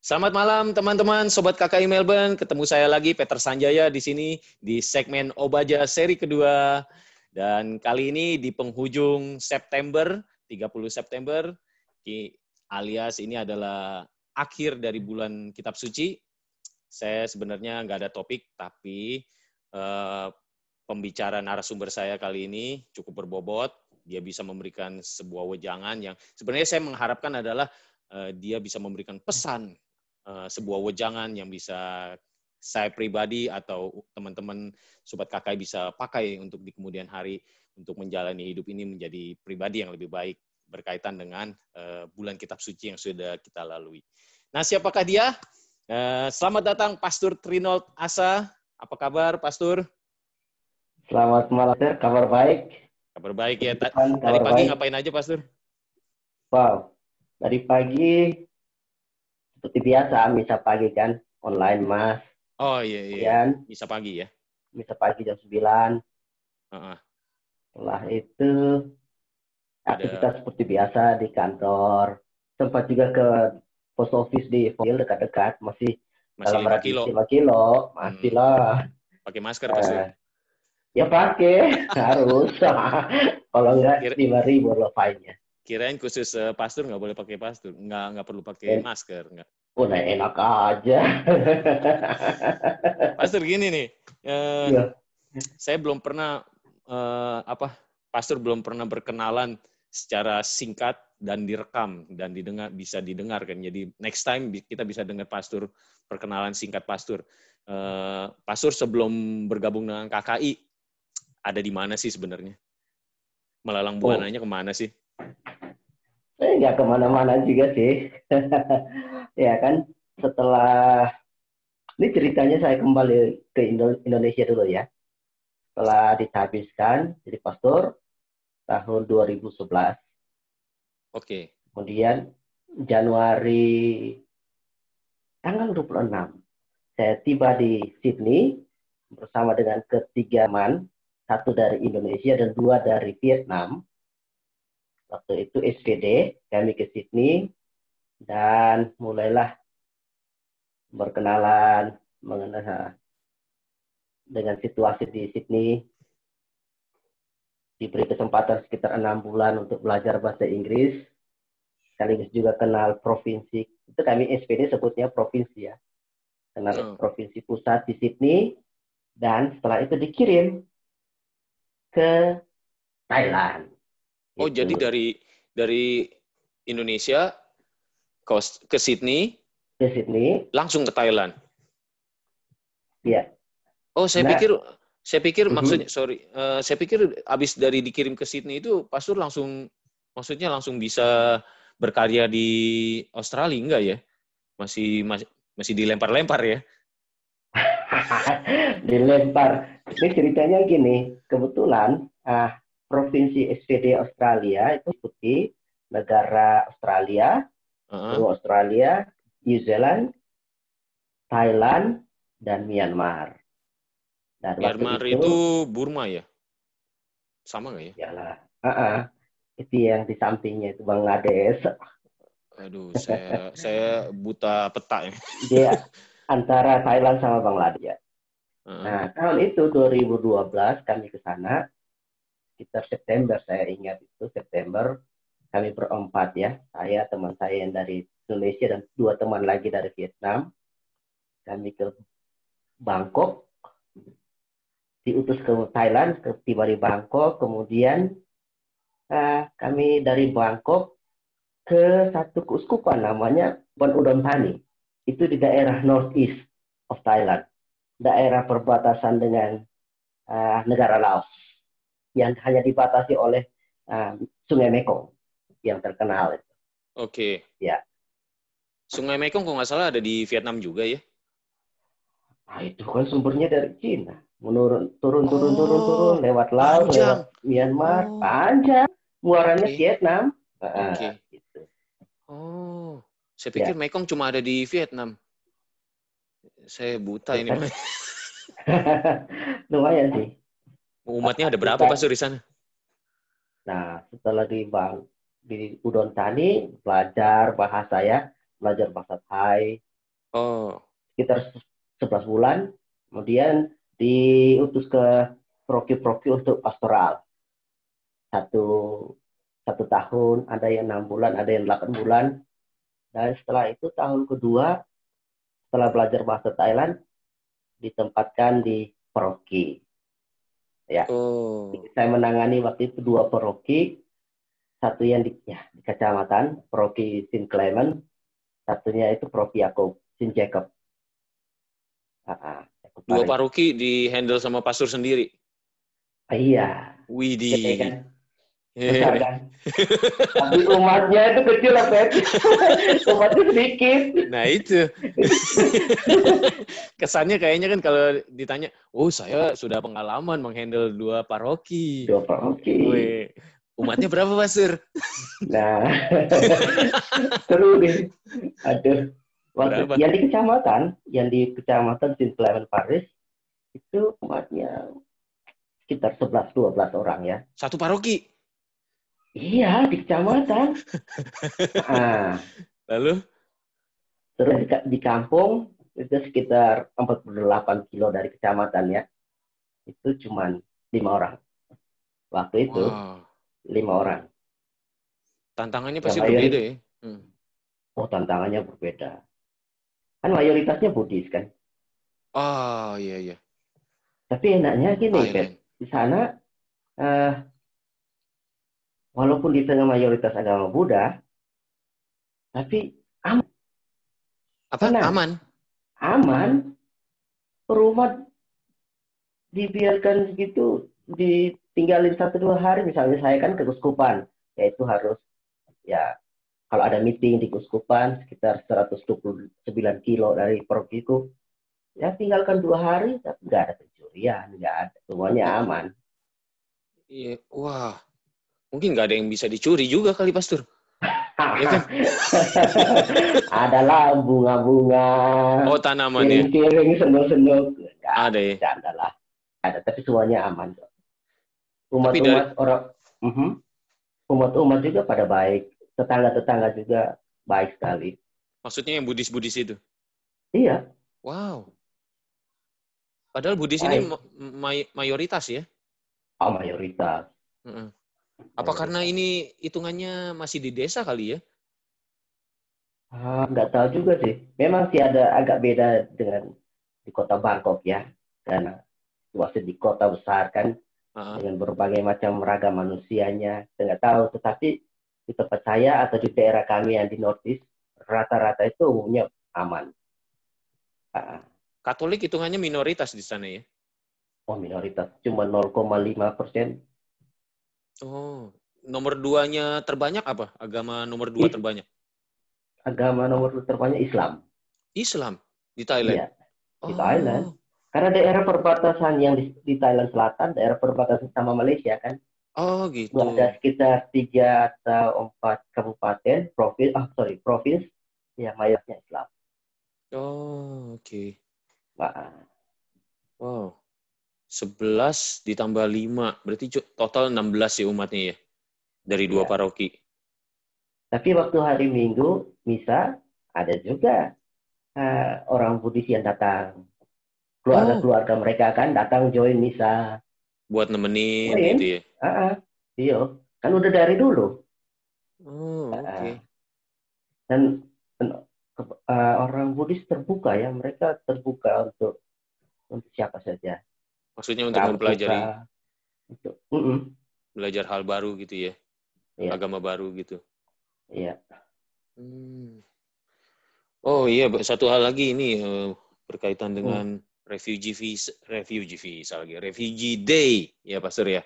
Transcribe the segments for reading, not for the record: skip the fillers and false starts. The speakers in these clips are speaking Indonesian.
Selamat malam teman-teman, Sobat KKI Melbourne. Ketemu saya lagi, Peter Sanjaya di sini di segmen Obaja seri kedua. Dan kali ini di penghujung September, 30 September, alias ini adalah akhir dari bulan Kitab Suci. Saya sebenarnya nggak ada topik, tapi pembicara narasumber saya kali ini cukup berbobot. Dia bisa memberikan sebuah wejangan yang sebenarnya saya mengharapkan adalah dia bisa memberikan pesan, sebuah wejangan yang bisa saya pribadi atau teman-teman Sobat KKI bisa pakai untuk di kemudian hari untuk menjalani hidup ini menjadi pribadi yang lebih baik berkaitan dengan bulan Kitab Suci yang sudah kita lalui. Nah, siapakah dia? Selamat datang Pastor Trinold Asa. Apa kabar, Pastor? Selamat malam, Sir. Kabar baik. Kabar baik ya. Kabar Tadi pagi baik. ngapain aja, Pastor? Wow, dari pagi seperti biasa, misa pagi kan, online Mas. Oh iya, Kemudian bisa pagi ya. misa pagi jam 9. Uh-uh. Setelah itu aktivitas seperti biasa di kantor. Sempat juga ke post office di Foil dekat-dekat, masih dalam 5 radius kilo. 5 kilo, masih lah. Pakai masker, Pastor? Ya pakai, harus. Kalau enggak 5.000 loh fine-nya. Kirain khusus pastor nggak boleh pakai pastor, nggak perlu pakai masker, nggak? Oh, nah enak aja. Pastor gini nih, Ya. saya belum pernah pastor belum pernah berkenalan secara singkat dan direkam dan bisa didengarkan. Jadi next time kita bisa dengar pastor perkenalan singkat pastor. Pastor sebelum bergabung dengan KKI ada di mana sih sebenarnya? Melalang buananya kemana sih? Nggak kemana-mana juga sih. Ya kan, setelah ini ceritanya saya kembali ke Indonesia dulu ya. Setelah dihabiskan jadi pastor tahun 2011. Oke. Kemudian Januari tanggal 26 saya tiba di Sydney bersama dengan ketiga teman, satu dari Indonesia dan dua dari Vietnam. Waktu itu SPD, kami ke Sydney dan mulailah berkenalan mengenai dengan situasi di Sydney. Diberi kesempatan sekitar 6 bulan untuk belajar bahasa Inggris, sekaligus juga kenal provinsi. Itu kami SPD sebutnya provinsi ya. Kenal provinsi pusat di Sydney, dan setelah itu dikirim ke Thailand. Oh, gitu. jadi dari Indonesia ke Sydney, langsung ke Thailand. Iya. Oh, saya pikir maksudnya saya pikir abis dari dikirim ke Sydney itu pastor langsung bisa berkarya di Australia, enggak ya? Masih dilempar-lempar ya? Dilempar. Ini ceritanya gini, kebetulan provinsi SPD Australia itu ikuti negara Australia, Australia, New Zealand, Thailand, dan Myanmar. Dan Myanmar itu Burma ya? Sama nggak ya? Yalah. Itu yang di sampingnya itu Bangladesh. Aduh, saya buta peta ya. Dia antara Thailand sama Bangladesh. Nah, tahun itu 2012 kami ke sana. Sekitar September, saya ingat itu September. Kami berempat ya. Saya, teman saya yang dari Indonesia, dan dua teman lagi dari Vietnam. Kami ke Bangkok. Diutus ke Thailand, tiba di Bangkok. Kemudian kami dari Bangkok ke satu keuskupan namanya Ban Udon Thani. Itu di daerah northeast of Thailand. Daerah perbatasan dengan negara Laos. Yang hanya dibatasi oleh Sungai Mekong yang terkenal. Oke. Ya. Sungai Mekong kalau nggak salah ada di Vietnam juga ya? Nah, itu kan sumbernya dari Cina. Turun lewat Laos, panjang. lewat Myanmar, panjang. Muaranya Vietnam. Oke. Gitu. Oh, saya pikir Mekong cuma ada di Vietnam. Saya buta ini. Lumayan sih. Umatnya ada berapa Pastor di sana? Nah, setelah di Udon Thani, belajar bahasa ya, belajar bahasa Thai. Oh. Sekitar 11 bulan. Kemudian diutus ke proki-proki untuk pastoral. Satu tahun, ada yang 6 bulan, ada yang 8 bulan. Dan setelah itu tahun kedua, setelah belajar bahasa Thailand, ditempatkan di paroki. Ya, saya menangani waktu itu 2 paroki, satu yang di kecamatan, paroki St. Clement, satunya itu paroki St. Jacob. 2 paroki di handle sama pastor sendiri? Iya. Widih. Gede kan? Besar kan? Tapi umatnya itu kecil lah, Pep. Umatnya sedikit. Nah itu. Kesannya kayaknya kan kalau ditanya, saya sudah pengalaman menghandle 2 paroki. 2 paroki. Wih. Umatnya berapa, Pastor? Nah, seru deh. Aduh. Waktu yang di kecamatan St. Clement Paris, itu umatnya sekitar 11-12 orang ya. Satu paroki? Iya, di kecamatan. Lalu? Terus di kampung, itu sekitar 48 kilo dari kecamatan ya. Itu cuma 5 orang. Waktu itu, 5 orang. Tantangannya pasti berbeda ya? Tantangannya berbeda. Kan mayoritasnya Buddhis kan? Iya. Tapi enaknya gini, Pep. Di sana, walaupun di tengah mayoritas agama Buddha, tapi aman. Apa? Aman? Aman. Rumah dibiarkan segitu, ditinggalin 1-2 hari. Misalnya saya kan ke Keuskupan, yaitu harus, ya, kalau ada meeting di Keuskupan, sekitar 129 kilo dari parokiku, ya tinggalkan 2 hari, tapi nggak ada pencurian, nggak ada, semuanya aman. Iya, wah. Mungkin nggak ada yang bisa dicuri juga kali, Pastor. Ya kan? Adalah bunga-bunga. Tanaman ya? Piring, sendok-sendok. Ada ya? Adalah. Ada, tapi semuanya aman. Umat-umat juga pada baik. Tetangga-tetangga juga baik sekali. Maksudnya yang Buddhis-Buddhis itu? Iya. Wow. Padahal Buddhis ini mayoritas ya? Mayoritas. Apa karena ini hitungannya masih di desa kali ya? Nggak tahu juga sih. Memang sih ada agak beda dengan di kota Bangkok ya. Karena situasi di kota besar kan, dengan berbagai macam ragam manusianya. Nggak tahu, tetapi di tempat saya atau di daerah kami yang di Northeast, rata-rata itu umumnya aman. Katolik hitungannya minoritas di sana ya? Minoritas. Cuma 0,5%. Nomor 2-nya terbanyak apa? Agama nomor 2 terbanyak? Agama nomor 2 terbanyak Islam. Islam? Di Thailand? Iya, di Thailand. Karena daerah perbatasan yang di Thailand Selatan, daerah perbatasan sama Malaysia kan. Gitu. Ada sekitar 3 atau 4 kabupaten, provinsi yang mayoritasnya Islam. Oke. Wow. 11 ditambah 5, berarti total 16 ya umatnya ya? Dari 2 paroki. Tapi waktu hari Minggu, misa, ada juga orang Buddhis yang datang. Keluarga-keluarga mereka kan datang join misa. Buat nemenin gitu ya? Iya. Kan udah dari dulu. Oke. Dan orang Buddhis terbuka ya. Mereka terbuka untuk siapa saja. Maksudnya untuk mempelajari. Belajar hal baru gitu ya? Agama baru gitu. Iya. Iya, satu hal lagi ini berkaitan dengan refugee visa lagi, refugee day ya Pastor ya.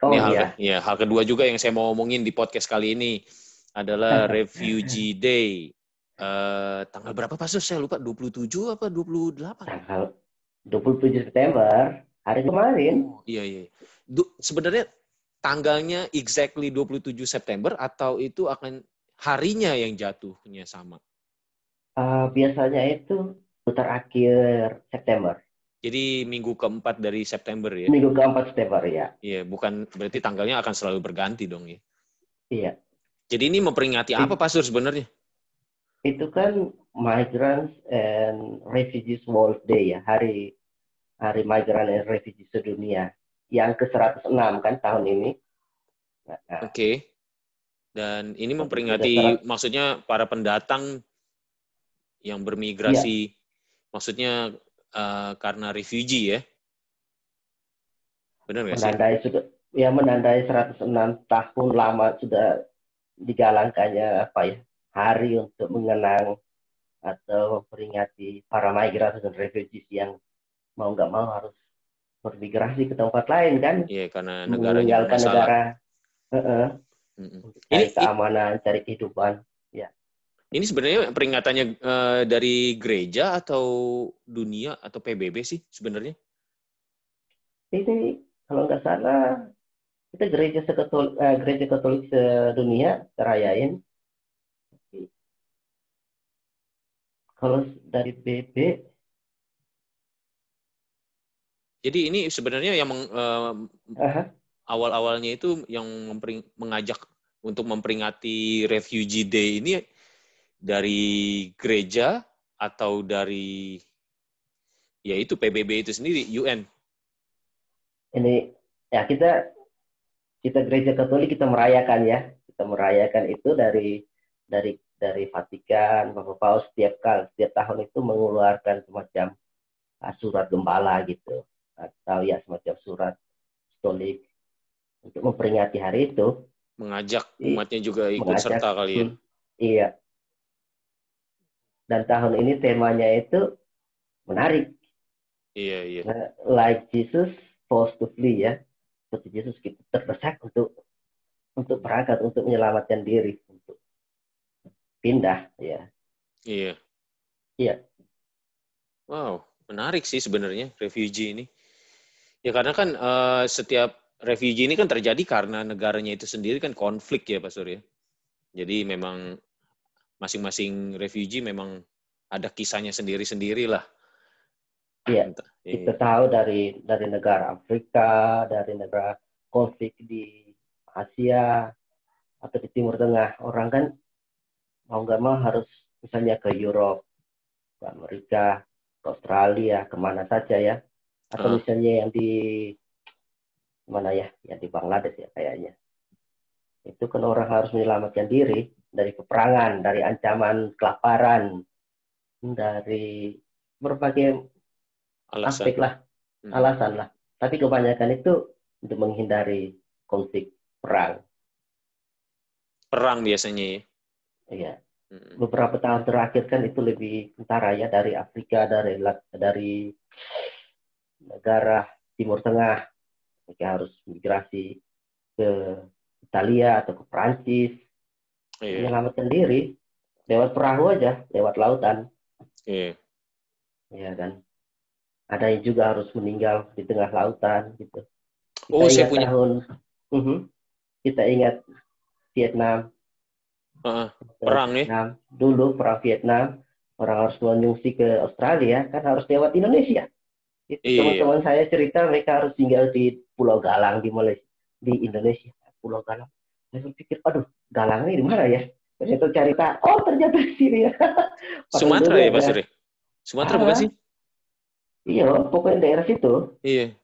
Ini hal kedua juga yang saya mau omongin di podcast kali ini adalah refugee day. Tanggal berapa Pastor? Saya lupa, 27 apa 28? Tanggal 27 September, hari kemarin. Iya. Sebenarnya tanggalnya exactly 27 September atau itu akan harinya yang jatuhnya sama? Biasanya itu terakhir September. Jadi minggu keempat dari September ya? Minggu keempat September ya. Iya, bukan berarti tanggalnya akan selalu berganti dong ya? Iya. Jadi ini memperingati apa Pastor sebenarnya? itu kan Migrants and Refugees World Day ya, hari Migrant and Refugees sedunia yang ke-106 kan tahun ini. Nah, Oke. Dan ini udah memperingati maksudnya para pendatang yang iya, bermigrasi, maksudnya karena refugee ya. Benar nggak sih? menandai 106 tahun lama sudah digalangkannya apa ya, hari untuk mengenang atau memperingati para migran dan refugees yang mau nggak mau harus bermigrasi ke tempat lain kan, Iya, karena negaranya meninggalkan bermasalah. negara untuk cari Ini keamanan, cari kehidupan. Ya, ini sebenarnya peringatannya dari gereja atau dunia atau PBB sih sebenarnya? ini kalau nggak salah kita gereja Katolik sedunia rayain. Kalau dari BB, Jadi ini sebenarnya yang awal-awalnya itu yang mengajak untuk memperingati Refugee Day ini dari gereja atau dari ya itu PBB itu sendiri, UN. ini ya kita gereja Katolik kita merayakan ya, kita merayakan itu dari Vatikan. Bapak Paus setiap tahun itu mengeluarkan semacam surat gembala gitu, atau ya semacam surat stolik untuk memperingati hari itu. Mengajak umatnya juga ikut Mengajak, serta kali ya. iya. Dan tahun ini temanya itu menarik. Iya, iya. Like Jesus forced to flee ya. Seperti Yesus kita terdesak untuk berangkat, untuk menyelamatkan diri, untuk pindah ya. Iya. Iya. Wow, menarik sih sebenarnya refugee ini. Ya karena kan setiap refugee ini kan terjadi karena negaranya itu sendiri kan konflik ya Pak Surya. Jadi memang masing-masing refugee memang ada kisahnya sendiri-sendiri lah. Iya. Kita tahu dari negara Afrika, dari negara konflik di Asia atau di Timur Tengah, orang kan mau nggak mau harus misalnya ke Eropa, ke Amerika, ke Australia, kemana saja ya. Atau misalnya yang di mana ya, yang di Bangladesh ya kayaknya. Itu kan orang harus menyelamatkan diri dari peperangan, dari ancaman kelaparan, dari berbagai aspek lah, alasan lah. Tapi kebanyakan itu untuk menghindari konflik perang. Perang biasanya ya. Iya. Beberapa tahun terakhir kan itu lebih kentara ya, dari Afrika, dari negara Timur Tengah. Mereka harus migrasi ke Italia atau ke Prancis, menyelamatkan diri lewat perahu aja, lewat lautan. Iya. Ya kan. Ada yang juga harus meninggal di tengah lautan gitu. Kita ingat Vietnam. Perang Vietnam. Dulu perang Vietnam, orang harus mengungsi ke Australia kan harus lewat Indonesia. Itu teman-teman saya cerita mereka harus tinggal di Pulau Galang di Malaysia, di Indonesia. Pulau Galang. Saya berpikir, aduh, galangnya di mana ya? Ternyata cerita, ternyata di sini ya. Sumatera ya, Pak Suri? Sumatera bukan sih? Iya, pokoknya daerah situ. Iya.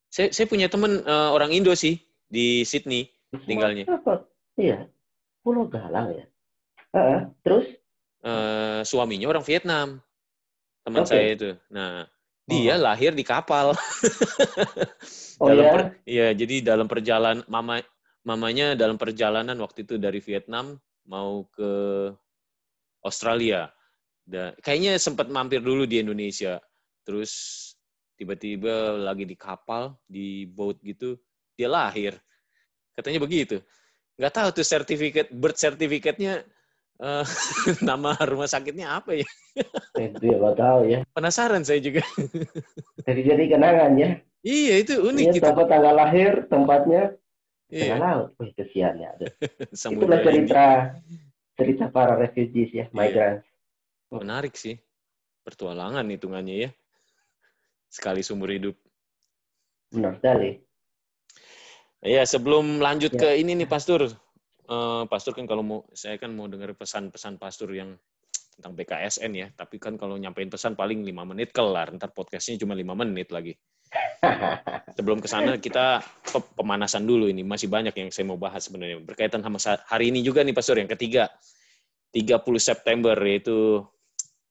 Saya punya teman orang Indo sih di Sydney tinggalnya. Iya, Pulau Galang ya. Terus? Suaminya orang Vietnam, teman saya itu. Nah, dia lahir di kapal. Jadi dalam perjalanan mamanya dalam perjalanan waktu itu dari Vietnam mau ke Australia. Kayaknya sempat mampir dulu di Indonesia. Terus tiba-tiba lagi di kapal, di boat gitu, dia lahir. Katanya begitu. Nggak tahu tuh birth certificate-nya nama rumah sakitnya apa ya? Itu ya nggak tahu ya. Penasaran saya juga. Jadi kenangan ya. Iya, itu unik ya, gitu. Tempat tanggal lahir, tempatnya tengah laut. Wih, kesiannya. Itulah cerita para refugees ya, migrants. Menarik sih. Pertualangan hitungannya ya. Sekali seumur hidup. Benar sekali. Ya, sebelum lanjut ke ini nih, Pastor. Pastor kan kalau saya kan mau dengar pesan-pesan Pastor yang tentang BKSN ya, tapi kan kalau nyampein pesan paling 5 menit kelar, ntar podcastnya cuma 5 menit lagi. Sebelum ke sana kita pemanasan dulu ini, masih banyak yang saya mau bahas sebenarnya. Berkaitan sama hari ini juga nih Pastor, yang ketiga, 30 September, yaitu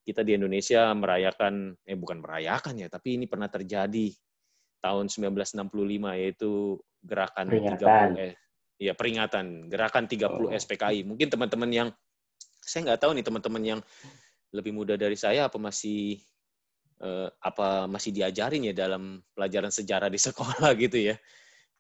kita di Indonesia merayakan, bukan merayakan ya, tapi ini pernah terjadi tahun 1965, yaitu gerakan Peringatan. 30 peringatan gerakan 30 SPKI. Mungkin teman-teman yang saya nggak tahu nih, teman-teman yang lebih muda dari saya masih diajarin ya dalam pelajaran sejarah di sekolah gitu ya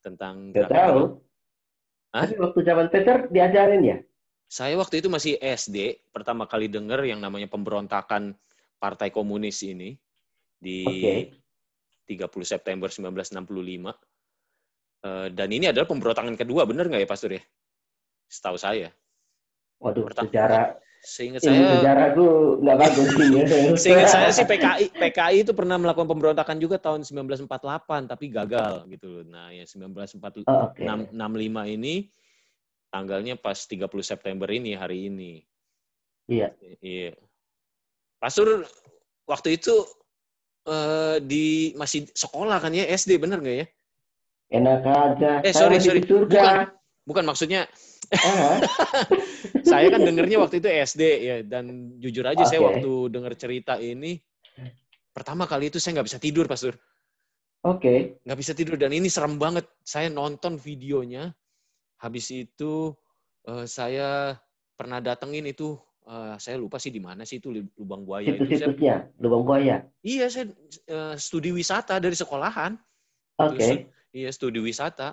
tentang Nggak gerakan tahu. 30. Hah? Tapi waktu zaman Peter diajarin ya? Saya waktu itu masih SD, pertama kali dengar yang namanya pemberontakan Partai Komunis ini di 30 September 1965. Dan ini adalah pemberontakan kedua, benar nggak ya Pastor ya? Setahu saya. Waduh, Seingat ilmu saya, sejarah gue nggak bagus sih. seingat saya sih PKI itu pernah melakukan pemberontakan juga tahun 1948, tapi gagal gitu loh. Nah, ya 1965 ini tanggalnya pas 30 September ini, hari ini. Iya. Iya. Pastor waktu itu masih sekolah kan ya, SD, bener nggak ya? Enak aja. Sorry. Surga. Bukan maksudnya. Saya kan dengernya waktu itu SD ya, dan jujur aja saya waktu denger cerita ini pertama kali itu saya nggak bisa tidur, Pastor. Nggak bisa tidur, dan ini serem banget. Saya nonton videonya, habis itu saya pernah datengin itu, saya lupa sih di mana sih itu Lubang Buaya itu. Situs-situsnya Lubang Buaya. Iya, saya studi wisata dari sekolahan. Iya, studi wisata.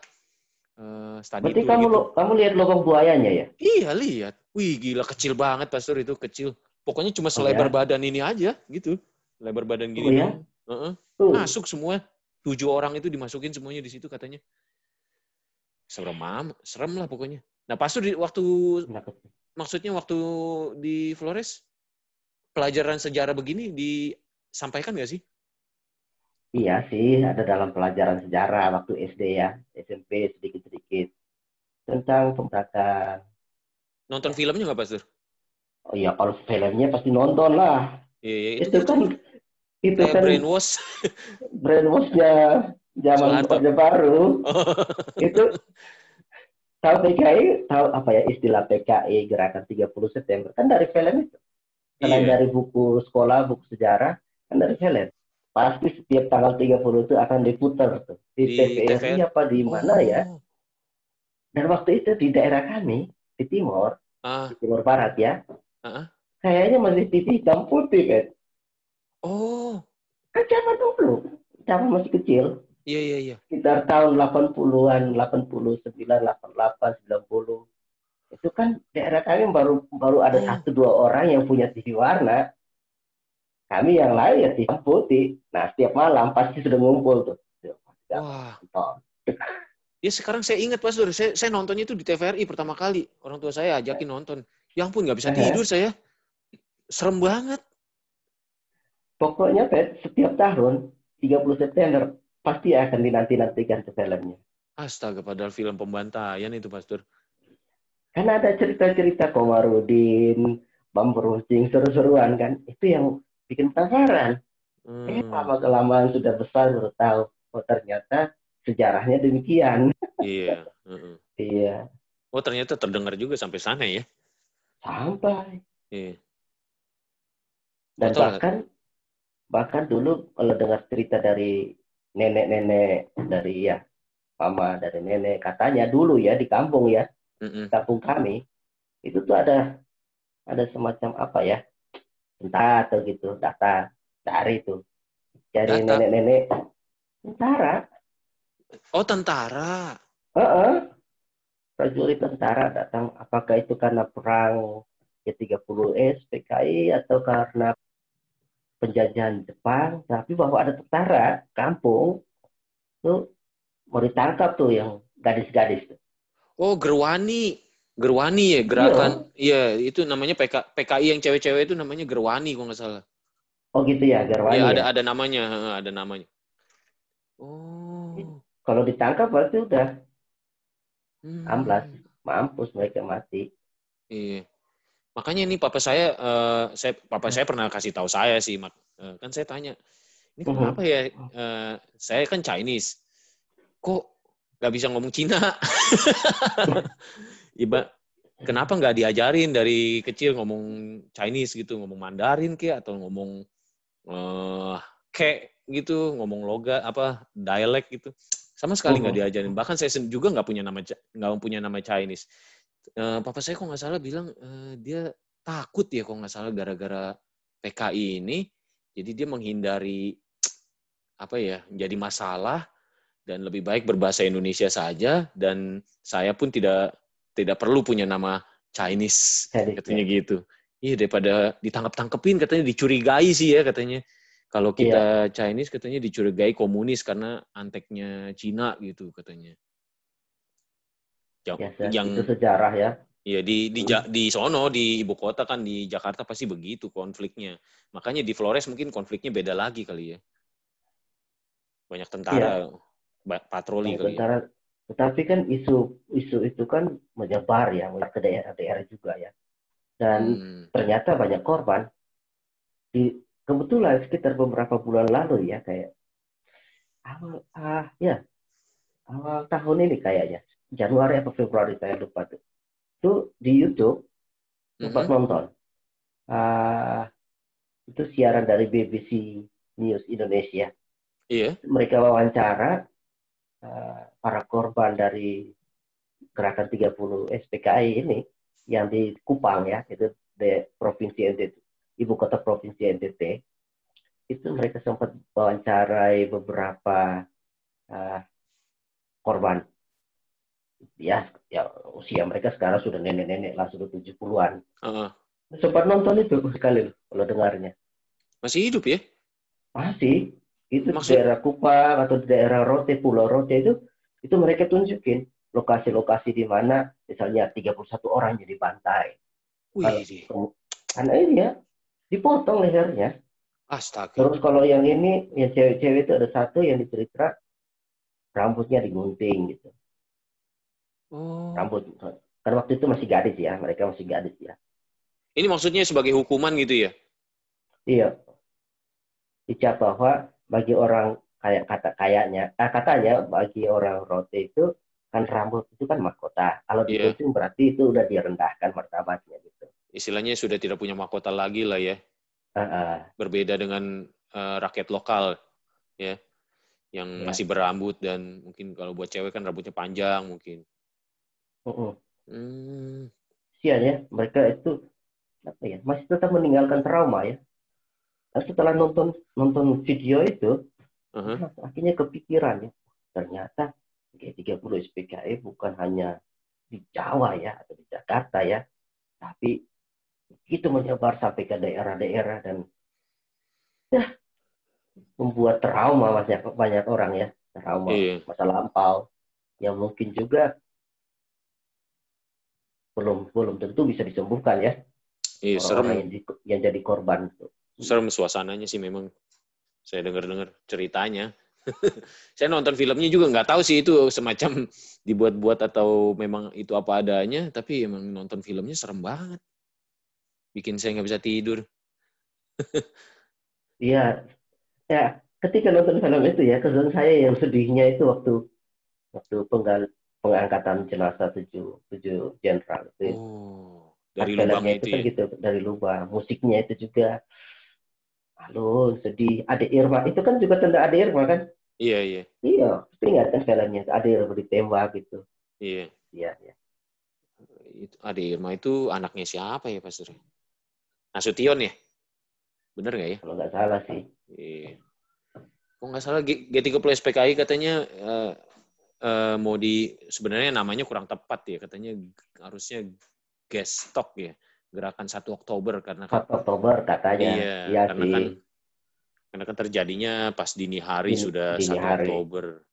Berarti kamu lihat lubang buayanya ya? Iya, lihat. Wih, gila, kecil banget Pastor, itu kecil. Pokoknya cuma selebar badan ini aja gitu. Lebar badan gini dong. Masuk semua. 7 orang itu dimasukin semuanya di situ katanya. Serem lah pokoknya. Nah, Pastor maksudnya waktu di Flores, pelajaran sejarah begini disampaikan nggak sih? Iya sih, ada dalam pelajaran sejarah waktu SD ya, SMP sedikit-sedikit tentang pemberontakan. Nonton filmnya nggak, Pastor? Oh iya, kalau filmnya pasti nonton lah. Iya, itu kan brainwash-nya zaman Orde Baru. Itu tahu PKI, tahu apa ya istilah PKI Gerakan 30 September kan dari film itu. Selain dari buku sekolah, buku sejarah, kan dari film. Pasti setiap tanggal 30 itu akan diputar tuh. Di TVRI apa di mana ya. Dan waktu itu di daerah kami, di Timur Barat ya, kayaknya masih TV hitam putih kan. Kan zaman dulu, zaman masih kecil. Iya. Sekitar tahun 80-an, 89, 88, 90. Itu kan daerah kami baru ada 1-2 orang yang punya TV warna. Kami yang lain ya hitam putih. Nah, setiap malam pasti sudah ngumpul tuh. Wah. Ya sekarang saya ingat Pastor, saya nontonnya itu di TVRI pertama kali. Orang tua saya ajakin nonton. Ya ampun, nggak bisa tidur saya. Serem banget. Pokoknya setiap tahun 30 September pasti akan dinanti-nantikan ke filmnya. Astaga, padahal film pembantaian itu, Pastor. Kan ada cerita-cerita Komarudin, Bamburucing, seru-seruan kan. Itu yang bikin penasaran. Lama-kelamaan sudah besar baru tahu. Oh ternyata sejarahnya demikian. Iya. Iya. Oh ternyata terdengar juga sampai sana ya? Sampai. Iya. Dan bahkan dulu kalau dengar cerita dari nenek-nenek, dari ya mama, dari nenek, katanya dulu ya di kampung ya, kampung kami itu tuh ada semacam apa ya, tentara atau gitu, dari itu dari nenek-nenek tentara. Oh tentara. Prajurit tentara datang, apakah itu karena perang G30S PKI atau karena penjajahan Jepang, tapi bahwa ada tentara kampung tuh mau ditangkap tuh yang gadis-gadis tuh. Oh, Gerwani ya, gerakan. Iya, itu namanya PKI yang cewek-cewek itu namanya Gerwani kalau nggak salah. Oh gitu ya, Gerwani. Iya, ada namanya. Oh. Kalau ditangkap berarti udah amblas. mampus mereka mati. Iya. Makanya ini papa saya pernah kasih tahu saya sih, kan saya tanya, ini kenapa ya? Saya kan Chinese, kok nggak bisa ngomong Cina? Kenapa nggak diajarin dari kecil ngomong Chinese gitu, ngomong Mandarin kayak atau ngomong kayak gitu, ngomong logat dialek gitu, sama sekali nggak diajarin. Bahkan saya juga nggak punya nama Chinese. Papa saya kok nggak salah bilang dia takut ya kok nggak salah gara-gara PKI ini, jadi dia menghindari jadi masalah dan lebih baik berbahasa Indonesia saja, dan saya pun tidak perlu punya nama Chinese katanya gitu. Iya, daripada ditangkap-tangkepin katanya, dicurigai sih ya katanya. Kalau kita Chinese katanya dicurigai komunis karena anteknya Cina gitu katanya. Itu sejarah ya. Iya, di sono, di ibu kota kan, di Jakarta pasti begitu konfliknya. Makanya di Flores mungkin konfliknya beda lagi kali ya. Banyak tentara patroli kali ya. Tetapi kan isu itu kan menyebar ke daerah-daerah juga ya. Dan ternyata banyak korban. Kebetulan sekitar beberapa bulan lalu ya, kayak awal tahun ini kayaknya, Januari atau Februari saya lupa tuh. Itu di YouTube sempat nonton. Itu siaran dari BBC News Indonesia. Iya. Mereka wawancara para korban dari gerakan 30 SPKI ini yang di Kupang ya, itu di provinsi NTT, ibu kota provinsi NTT. Itu mereka sempat wawancarai beberapa korban. Ya usia mereka sekarang sudah nenek-nenek lah, sudah 70-an. Sempat nonton itu sekali kalau dengarnya. Masih hidup ya? Masih. Itu di daerah Kupang atau di daerah Rote, Pulau Rote itu mereka tunjukin lokasi-lokasi di mana misalnya 31 orang jadi bantai. Karena ini ya dipotong lehernya. Astaga. Terus kalau yang ini, yang cewek-cewek itu ada satu yang dicerita rambutnya digunting gitu. Rambut. Karena waktu itu masih gadis ya, mereka masih gadis ya. Ini maksudnya sebagai hukuman gitu ya? Iya. Dicap bahwa bagi orang katanya bagi orang Rote itu kan rambut itu kan mahkota. Kalau digunting berarti itu udah direndahkan martabatnya gitu. Istilahnya sudah tidak punya mahkota lagi lah ya. Berbeda dengan rakyat lokal ya, yang masih berambut, dan mungkin kalau buat cewek kan rambutnya panjang mungkin. Sian ya, mereka itu masih tetap meninggalkan trauma ya. Dan setelah nonton video itu, akhirnya kepikiran ya, ternyata G30 SPKI bukan hanya di Jawa ya atau di Jakarta ya, tapi itu menyebar sampai ke daerah-daerah dan membuat trauma banyak orang ya, trauma masa lampau yang mungkin juga belum tentu bisa disembuhkan ya. Orang-orang yang jadi korban. Serem suasananya sih memang. Saya dengar ceritanya. Saya nonton filmnya juga nggak tahu sih itu semacam dibuat-buat atau memang itu apa adanya, tapi emang nonton filmnya serem banget. Bikin saya nggak bisa tidur. Iya. Ya, ketika nonton film itu ya, kesan saya yang sedihnya itu waktu pengangkatan jenazah 7 jenderal itu. Dari lubangnya itu kan ya? gitu, dari lubang. Musiknya itu juga halo, sedih. Ade Irma itu kan juga tentang Ade Irma kan? Iya. Iya, ingat kan filmnya Ade Irma ditembak gitu. Iya. Itu Ade Irma itu anaknya siapa ya, Pastor? Nasution ya? Bener nggak ya? Kalau nggak salah sih. Iya. Kalau nggak salah G30 SPKI katanya mau sebenarnya namanya kurang tepat ya, katanya harusnya Gestok ya, gerakan 1 Oktober karena 1 Oktober katanya. Iya karena kan terjadinya pas dini hari sudah 1 Oktober.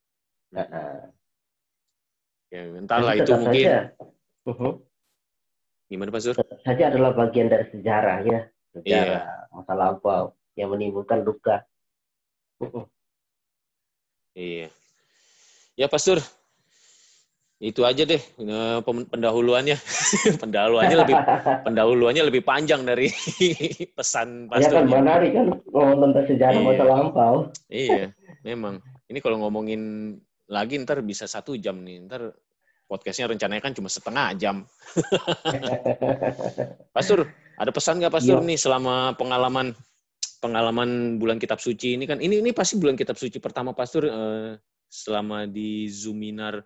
Ya, entahlah itu mungkin. Gimana Pak Sur? Tetap saja adalah bagian dari sejarah ya, sejarah masa lampau yang menimbulkan luka. Iya. Ya Pastor, Itu aja deh pendahuluannya. pendahuluannya lebih panjang dari pesan Ya kan pastornya. menarik kan ngomong tentang sejarah masa Iya, lampau. iya, memang. Ini kalau ngomongin lagi ntar bisa 1 jam nih. Ntar podcastnya rencananya kan cuma setengah jam. Pastor, ada pesan nggak Pastor Iya. nih selama pengalaman bulan Kitab Suci ini kan? Ini pasti bulan Kitab Suci pertama Pastor selama di Zoominar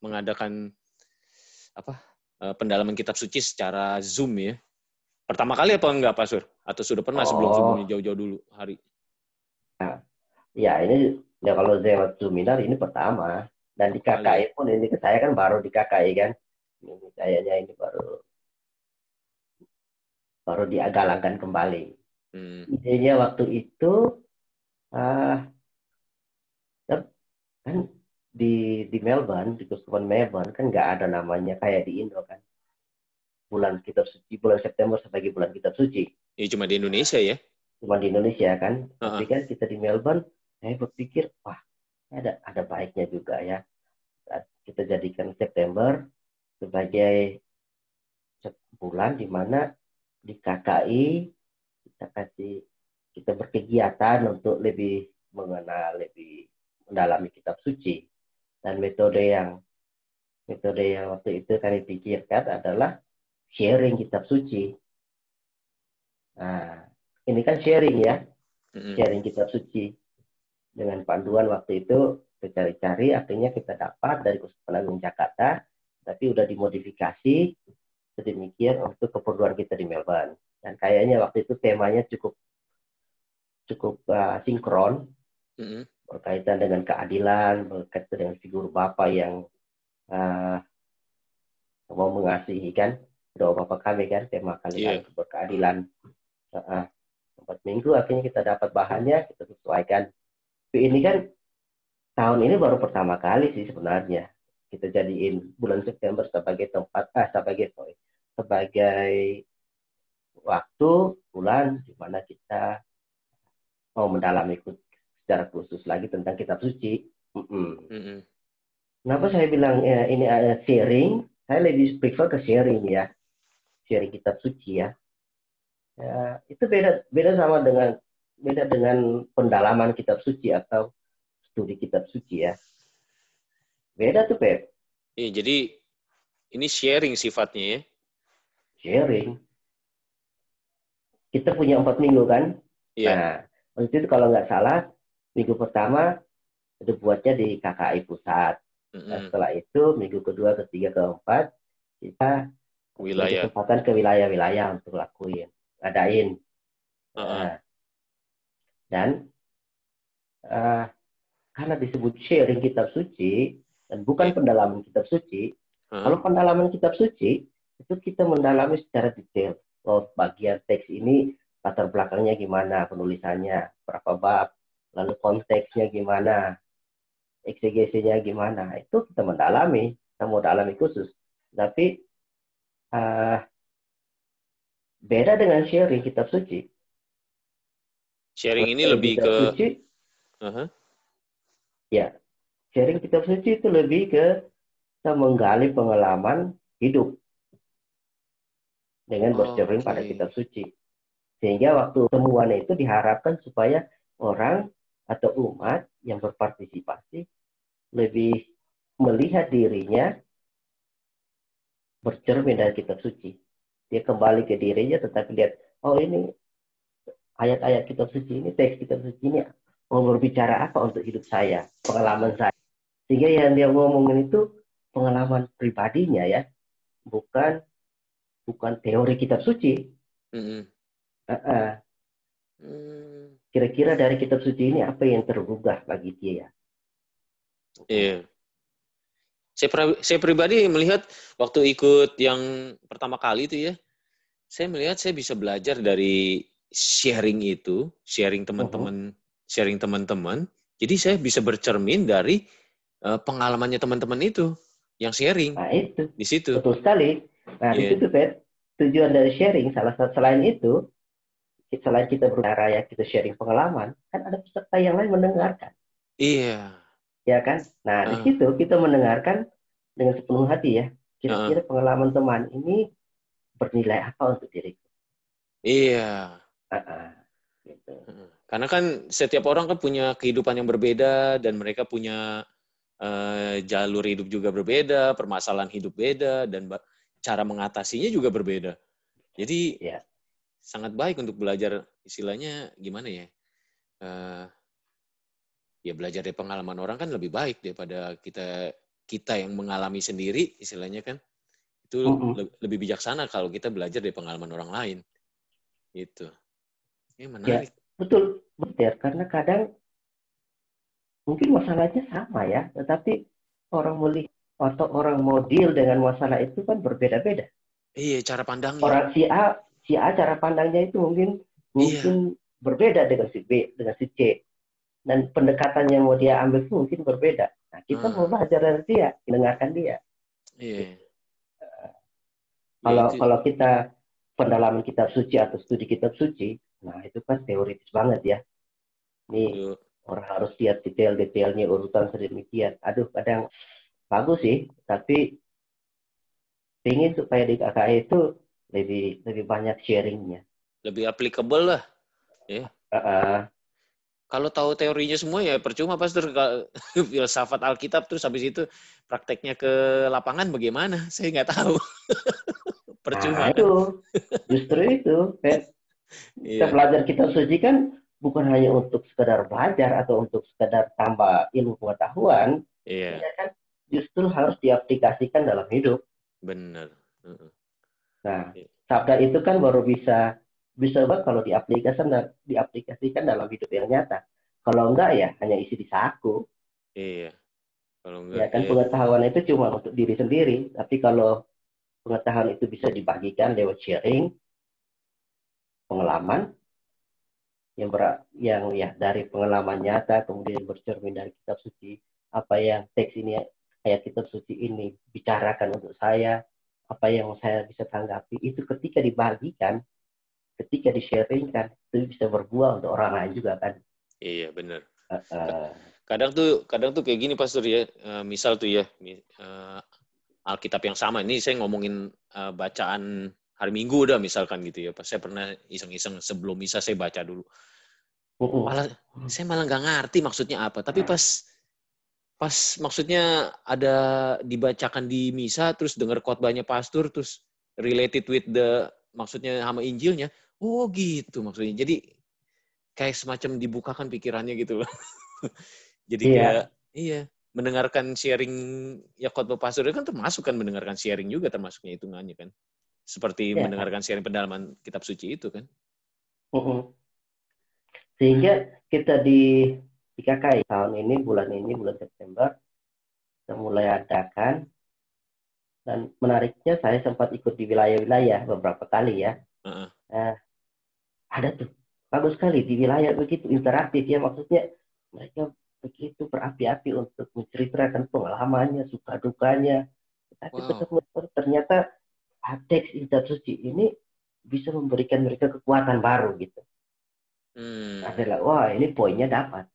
mengadakan pendalaman Kitab Suci secara Zoom ya. Pertama kali apa enggak Pastor? Atau sudah pernah sebelum-sebelumnya Oh, jauh-jauh dulu hari? ya ini ya kalau lewat seminar ini pertama, dan di Pertama kali ya. KKI pun ini saya kan baru di KKI kan. Ini kayaknya ini baru baru digalakkan kembali. Hmm. Idenya waktu itu ah kan di Melbourne, di Keuskupan Melbourne kan nggak ada namanya kayak di Indo kan. Bulan Kitab Suci, bulan September sebagai bulan Kitab Suci. Ya cuma di Indonesia ya. Cuma di Indonesia kan. Tapi Uh-uh. kan kita di Melbourne, saya berpikir, wah ada baiknya juga ya. Kita jadikan September sebagai bulan di mana di KKI kita berkegiatan untuk lebih mengenal, lebih mendalami kitab suci. Dan metode yang waktu itu kami pikirkan adalah sharing kitab suci. Nah, ini kan sharing ya, sharing kitab suci dengan panduan waktu itu kita cari-cari, akhirnya kita dapat dari Keuskupan Agung Jakarta, tapi udah dimodifikasi sedemikian untuk keperluan kita di Melbourne. Dan kayaknya waktu itu temanya cukup cukup sinkron, berkaitan dengan keadilan, berkaitan dengan figur Bapak yang uh, mau mengasihi kan, doa Bapak kami kan, tema kali-kali berkeadilan. 4 minggu akhirnya kita dapat bahannya, kita sesuaikan. Tapi ini kan tahun ini baru pertama kali sih sebenarnya kita jadiin bulan September sebagai sebagai waktu bulan di mana kita mau mendalami secara khusus lagi tentang kitab suci. Kenapa saya bilang ini sharing? Saya lebih prefer ke sharing ya, sharing kitab suci ya. Itu beda dengan pendalaman kitab suci atau studi kitab suci ya. Beda tuh Pep. Jadi ini sharing sifatnya ya. Sharing. Kita punya 4 minggu kan. Nah, waktu itu kalau nggak salah minggu pertama itu buatnya di KKI pusat. Nah, setelah itu minggu kedua, ketiga, keempat kita kesempatan ke wilayah-wilayah untuk ngadain. Dan karena disebut sharing kitab suci dan bukan pendalaman kitab suci. Kalau pendalaman kitab suci itu kita mendalami secara detail. Oh, bagian teks ini latar belakangnya gimana, penulisannya berapa bab, lalu konteksnya gimana, eksegesinya gimana, itu kita mendalami, kita mau dalami khusus. Tapi beda dengan sharing kitab suci. Sharing ini lebih ke suci, ya, sharing kitab suci itu lebih ke kita menggali pengalaman hidup dengan bercermin pada kitab suci. Sehingga waktu temuan itu diharapkan supaya orang atau umat yang berpartisipasi lebih melihat dirinya bercermin dari kitab suci. Dia kembali ke dirinya tetapi lihat, oh ini ayat-ayat kitab suci ini, teks kitab suci ini mau berbicara apa untuk hidup saya, pengalaman saya. Sehingga yang dia ngomongin itu pengalaman pribadinya ya, bukan teori kitab suci. Kira-kira dari kitab suci ini apa yang tergugah bagi dia? Iya. Saya pribadi melihat waktu ikut yang pertama kali itu ya, saya melihat saya bisa belajar dari sharing itu, sharing teman-teman. Jadi saya bisa bercermin dari pengalamannya teman-teman itu yang sharing. Nah itu di situ. Betul sekali. Nah di situ Pet, tujuan dari sharing selain itu, selain kita berbicara ya, kita sharing pengalaman, kan ada peserta yang lain mendengarkan. Iya. Ya kan? Nah di situ kita mendengarkan dengan sepenuh hati ya. Kira-kira pengalaman teman ini bernilai apa untuk diriku? Iya. Gitu. Karena kan setiap orang kan punya kehidupan yang berbeda dan mereka punya jalur hidup juga berbeda, permasalahan hidup beda, dan cara mengatasinya juga berbeda. Jadi sangat baik untuk belajar, istilahnya gimana ya? Ya belajar dari pengalaman orang kan lebih baik daripada kita yang mengalami sendiri, istilahnya kan. Itu lebih bijaksana kalau kita belajar dari pengalaman orang lain. Gitu. Menarik. Ya, betul. Betul. Karena kadang mungkin masalahnya sama ya, tetapi orang melihat atau orang mau deal dengan masalah itu kan berbeda-beda. Iya, cara pandangnya. Orang si A cara pandangnya itu mungkin berbeda dengan si B, dengan si C. Dan pendekatan yang mau dia ambil itu mungkin berbeda. Nah, kita mau belajar dari dia, mendengarkan dia. Iya. Kalau kita pendalaman kitab suci atau studi kitab suci, nah itu kan teoritis banget ya. Ini orang harus lihat detail-detailnya, urutan sedemikian. Aduh, kadang bagus sih, tapi ingin supaya di KKI itu lebih banyak sharingnya. Lebih applicable lah. Ya. Kalau tahu teorinya semua ya percuma Pastor. Filsafat Alkitab terus habis itu prakteknya ke lapangan bagaimana? Saya nggak tahu. Percuma. Nah, itu justru itu. Kita belajar kitab suci kan bukan hanya untuk sekedar belajar atau untuk sekedar tambah ilmu pengetahuan. Iya. Ya kan justru harus diaplikasikan dalam hidup. Benar. Nah, sabda itu kan baru bisa banget kalau diaplikasikan dalam hidup yang nyata. Kalau enggak ya hanya isi di saku. Iya. Kalau enggak, ya kan pengetahuan itu cuma untuk diri sendiri. Tapi kalau pengetahuan itu bisa dibagikan lewat sharing, pengalaman, yang ya dari pengalaman nyata kemudian bercermin dari kitab suci, apa yang teks ini, ayat kitab suci ini bicarakan untuk saya, apa yang saya bisa tanggapi, itu ketika dibagikan, ketika di-sharingkan, itu bisa berbuah untuk orang lain juga kan. Iya, benar. Kadang tuh kayak gini Pastor ya, misal tuh ya, Alkitab yang sama, ini saya ngomongin bacaan hari Minggu udah misalkan gitu ya, pas saya pernah iseng-iseng sebelum misa saya baca dulu. Saya malah nggak ngerti maksudnya apa, tapi pas maksudnya ada dibacakan di misa, terus dengar khotbahnya pastor, terus related with maksudnya sama Injilnya, oh gitu maksudnya. Jadi kayak semacam dibukakan pikirannya gitu loh. Jadi kayak mendengarkan sharing ya khotbah pastor itu kan termasuk kan mendengarkan sharing juga, termasuknya hitungannya kan. Seperti mendengarkan sharing pendalaman kitab suci itu kan. Sehingga kita di KKI tahun ini, bulan September, kita mulai adakan, dan menariknya saya sempat ikut di wilayah-wilayah beberapa kali ya. Ada tuh, bagus sekali di wilayah begitu interaktif ya, maksudnya mereka begitu berapi-api untuk menceritakan pengalamannya, suka dukanya. Tapi betul-betul ternyata teks kitab suci ini bisa memberikan mereka kekuatan baru gitu. Adalah, wah ini poinnya dapat.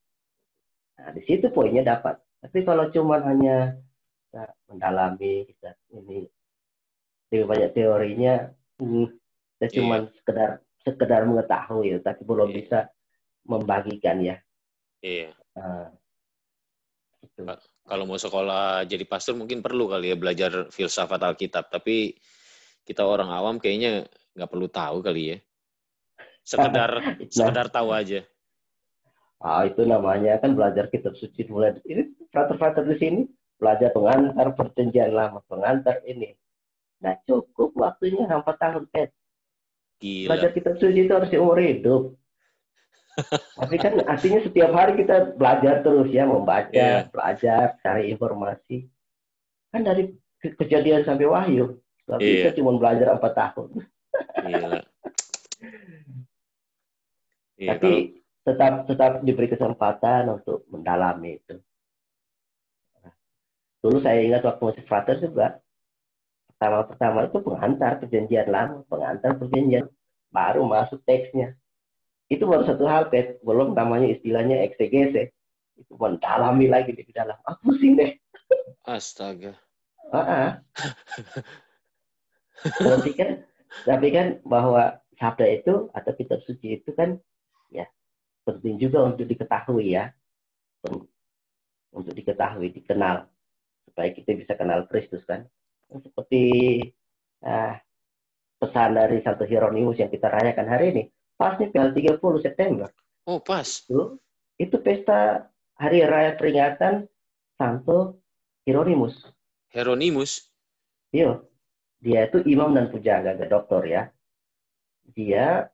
Nah, di situ poinnya dapat. Tapi kalau cuma hanya kita mendalami, kita ini lebih banyak teorinya, kita cuma sekedar mengetahui, tapi belum bisa membagikan ya. Iya. Gitu. Kalau mau sekolah jadi pastor mungkin perlu kali ya belajar filsafat Alkitab, tapi kita orang awam kayaknya nggak perlu tahu kali ya. Sekedar tahu aja. Itu namanya kan belajar kitab suci mulai ini frater-frater di sini belajar pengantar perjanjian lama, pengantar ini. Nah cukup waktunya 4 tahun Gila. Belajar kitab suci itu harus seumur hidup. Tapi kan artinya setiap hari kita belajar terus ya, membaca, belajar, cari informasi. Kan dari Kejadian sampai Wahyu, tapi kita cuma belajar 4 tahun. Gila. Tapi tetap diberi kesempatan untuk mendalami itu. Dulu saya ingat waktu masih frater juga, pertama itu pengantar perjanjian lama, pengantar perjanjian baru masuk teksnya. Itu baru satu hal, belum namanya istilahnya eksegese. Itu mendalami lagi di dalam. Pusing deh. Astaga. Ah, tapi kan bahwa sabda itu atau kitab suci itu kan ya penting juga untuk diketahui ya, untuk diketahui, dikenal supaya kita bisa kenal Kristus kan. Seperti ah, pesan dari Santo Hieronymus yang kita rayakan hari ini, pas nih tanggal 30 September. Oh, pas. Itu pesta hari raya peringatan Santo Hieronymus. Hieronymus? Iya, dia itu imam dan pujangga, gak dokter ya. Dia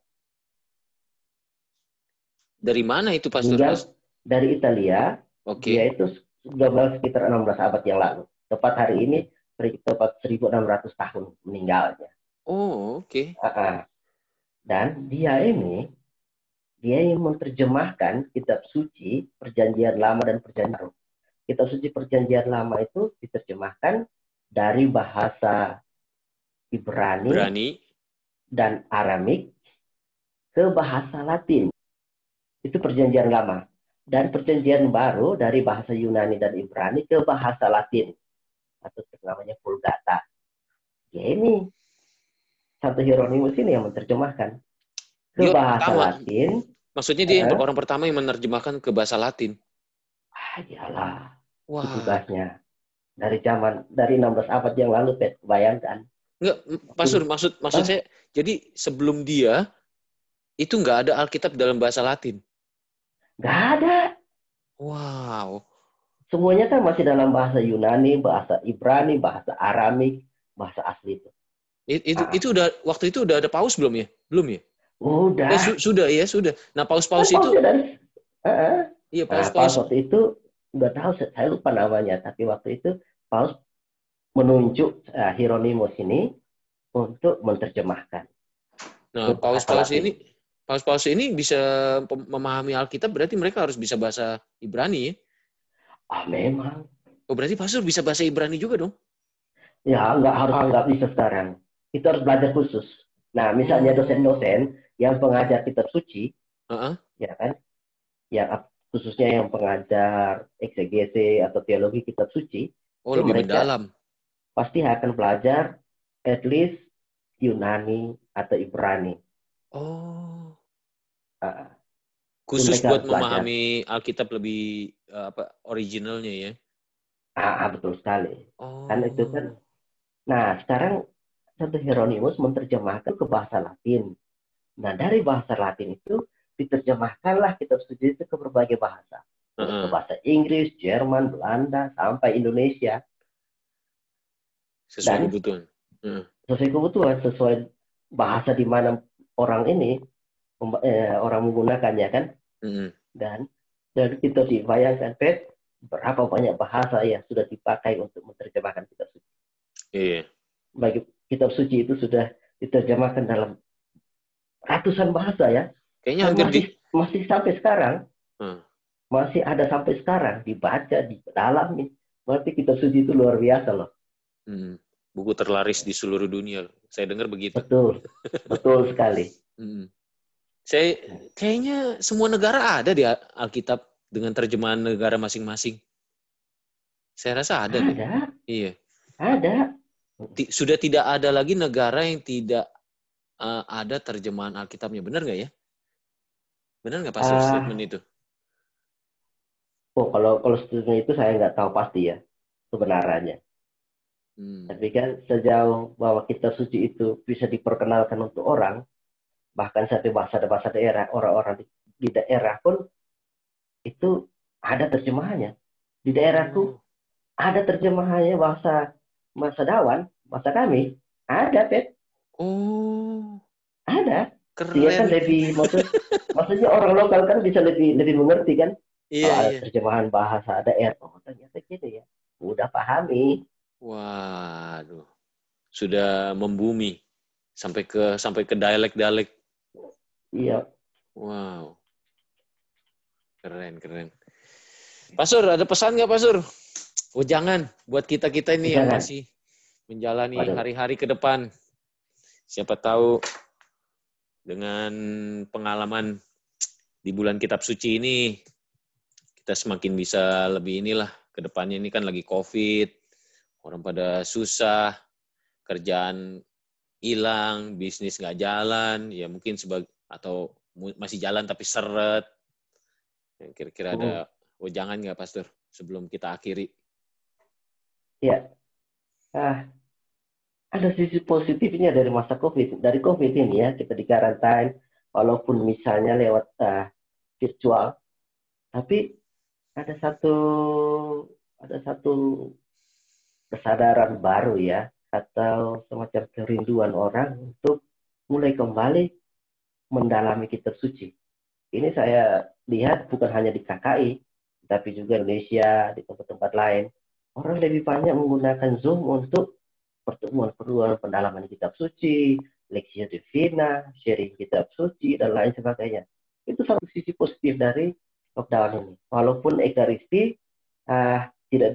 Dari mana itu, Pastor? meninggal dari Italia. Oke. Dia itu sudah sekitar 16 abad yang lalu. Tepat hari ini, tepat 1600 tahun meninggalnya. Oh, oke. Dan dia yang menerjemahkan kitab suci Perjanjian Lama dan Perjanjian Baru. Kitab suci Perjanjian Lama itu diterjemahkan dari bahasa Ibrani dan Aramik ke bahasa Latin. Itu Perjanjian Lama. Dan Perjanjian Baru dari bahasa Yunani dan Ibrani ke bahasa Latin. Atau namanya Vulgata. Ya ini Santo Hieronymus ini yang menerjemahkan ke bahasa Latin. Maksudnya dia orang pertama yang menerjemahkan ke bahasa Latin. Iyalah. Itu tugasnya. Dari 16 abad yang lalu, bayangkan. Enggak, Pastor, maksud saya, jadi sebelum dia, itu nggak ada Alkitab dalam bahasa Latin? Nggak ada. Wow. Semuanya kan masih dalam bahasa Yunani, bahasa Ibrani, bahasa Aramik, bahasa asli itu. Itu udah, waktu itu udah ada Paus belum ya? Belum ya? Udah. Sudah. Nah, Paus-Paus itu... Iya, Paus waktu itu, nggak tahu, saya lupa namanya, tapi waktu itu Paus menunjuk Hieronymus ini untuk menerjemahkan. Nah, Paus-Paus ini bisa memahami Alkitab, berarti mereka harus bisa bahasa Ibrani ya? Memang. Oh, berarti Pastor bisa bahasa Ibrani juga dong? Ya, nggak bisa sekarang. Itu harus belajar khusus. Nah, misalnya dosen-dosen yang pengajar kitab suci, ya kan, yang khususnya yang pengajar eksegese atau teologi kitab suci, lebih mendalam. Pasti akan belajar at least Yunani atau Ibrani. Khusus buat memahami Alkitab lebih originalnya ya? Betul sekali. Karena itu kan. Nah, sekarang Santo Hieronymus menerjemahkan ke bahasa Latin. Nah, dari bahasa Latin itu diterjemahkanlah kitab suci itu ke berbagai bahasa. Ke bahasa Inggris, Jerman, Belanda, sampai Indonesia. Sesuai kebutuhan. Sesuai kebutuhan, sesuai bahasa di mana orang ini, orang menggunakannya kan. Dan kita dibayangkan, berapa banyak bahasa yang sudah dipakai untuk menerjemahkan kitab suci. Iya. Bagi kitab suci itu sudah diterjemahkan dalam ratusan bahasa ya. Kayaknya hampir masih sampai sekarang. Masih ada sampai sekarang, dibaca, didalami. Berarti kitab suci itu luar biasa loh. Buku terlaris di seluruh dunia. Saya dengar begitu. Betul sekali. Kayaknya semua negara ada di Alkitab dengan terjemahan negara masing-masing. Saya rasa ada. Iya. Ada. Sudah tidak ada lagi negara yang tidak ada terjemahan Alkitabnya. Benar nggak ya? Benar nggak Pastor statement itu? Kalau statement itu saya nggak tahu pasti ya kebenarannya. Tapi kan sejauh bahwa kitab suci itu bisa diperkenalkan untuk orang, bahkan sampai bahasa daerah, orang-orang di daerah pun itu ada terjemahannya. Di daerahku ada terjemahannya bahasa Dawan, bahasa kami. Ada, Pet. Ada. Keren. Dia kan lebih, maksudnya orang lokal kan bisa lebih mengerti kan. Kalau ada terjemahan bahasa daerah, ternyata gitu ya. Udah pahami. Waduh. Sudah membumi sampai ke dialek-dialek. Iya. Wow. Keren. Pastor, ada pesan nggak, Pastor? Jangan buat kita ini yang masih menjalani hari-hari ke depan. Siapa tahu dengan pengalaman di bulan kitab suci ini kita semakin bisa lebih ke depannya. Ini kan lagi COVID Orang pada susah, kerjaan hilang, bisnis nggak jalan, ya mungkin atau masih jalan tapi seret. Kira-kira ada wejangan nggak, Pastor, sebelum kita akhiri? Ya, ada sisi positifnya dari masa COVID. Dari COVID ini ya, kita di karantina, walaupun misalnya lewat virtual, tapi ada satu kesadaran baru ya, atau semacam kerinduan orang untuk mulai kembali mendalami kitab suci. Ini saya lihat bukan hanya di KKI, tapi juga Indonesia, di tempat-tempat lain. Orang lebih banyak menggunakan Zoom untuk pertemuan-pertemuan pendalaman kitab suci, Lectio Divina, sharing kitab suci, dan lain sebagainya. Itu satu sisi positif dari lockdown ini. Walaupun Ekaristi tidak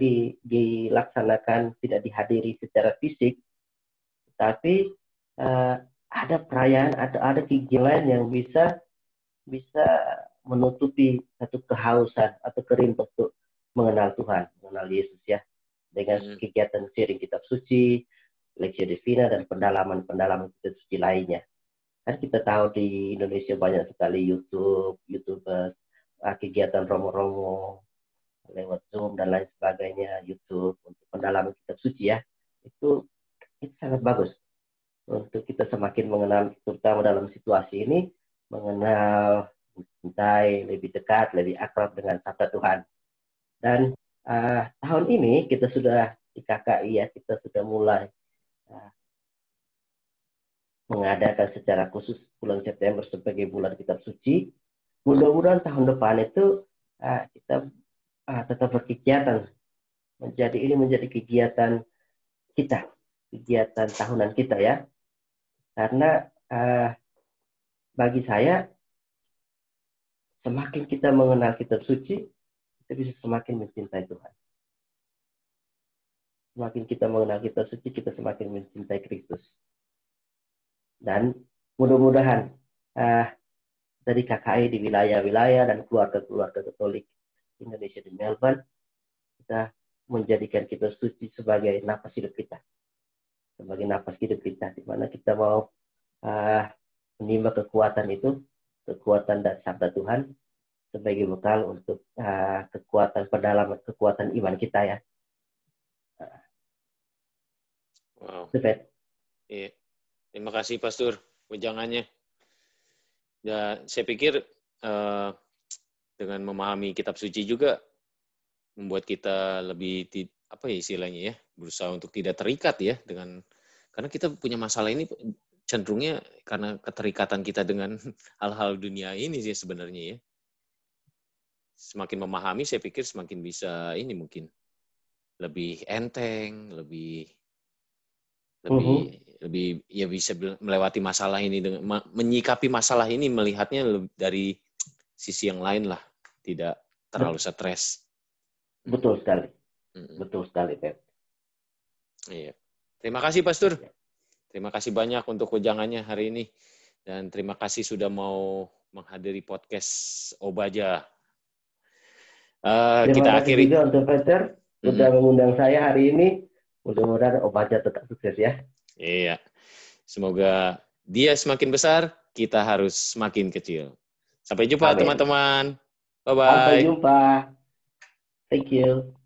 dilaksanakan, tidak dihadiri secara fisik, tapi ada perayaan, ada kegiatan yang bisa menutupi satu kehausan atau kerinduan untuk mengenal Tuhan, mengenal Yesus ya, dengan kegiatan sharing kitab suci, Lectio Divina, dan pendalaman kitab suci lainnya. Kan kita tahu di Indonesia banyak sekali YouTuber, kegiatan romo-romo lewat Zoom dan lain sebagainya, YouTube untuk pendalaman kitab suci ya. Itu sangat bagus untuk kita semakin mengenal, terutama dalam situasi ini, mengenal, mencintai, lebih dekat, lebih akrab dengan sabda Tuhan. Dan tahun ini kita sudah di KKI ya, kita sudah mulai mengadakan secara khusus bulan September sebagai bulan kitab suci. Mudah-mudahan tahun depan itu kita tetap berkegiatan, menjadi kegiatan kita, kegiatan tahunan kita ya. Karena bagi saya, semakin kita mengenal kitab suci, kita bisa semakin mencintai Tuhan. Semakin kita mengenal kitab suci, kita semakin mencintai Kristus. Dan mudah-mudahan dari KKI di wilayah-wilayah dan keluarga-keluarga Katolik Indonesia di Melbourne, kita menjadikan kitab suci sebagai napas hidup kita. Sebagai napas hidup kita, di mana kita mau menimba kekuatan itu, kekuatan dan sabda Tuhan, sebagai bekal untuk kekuatan pendalaman, kekuatan iman kita ya. Wow. Iya. Terima kasih, Pastor, wejangannya. Dan saya pikir dengan memahami kitab suci juga membuat kita lebih istilahnya ya, berusaha untuk tidak terikat ya karena kita punya masalah ini cenderungnya karena keterikatan kita dengan hal-hal dunia ini sih sebenarnya ya. Semakin memahami, saya pikir semakin bisa mungkin lebih enteng, lebih ya bisa melewati masalah ini dengan menyikapi masalah ini, melihatnya dari sisi yang lain lah, tidak terlalu stres. Betul sekali. Betul sekali, Pep. Iya. Terima kasih, Pastor. Terima kasih banyak untuk wejangannya hari ini, dan terima kasih sudah mau menghadiri podcast Obaja. Terima kasih juga untuk Peter sudah mengundang saya hari ini. Mudah-mudahan Obaja tetap sukses ya. Iya. Semoga dia semakin besar, kita harus semakin kecil. Sampai jumpa teman-teman. Bye-bye. Sampai jumpa. Thank you.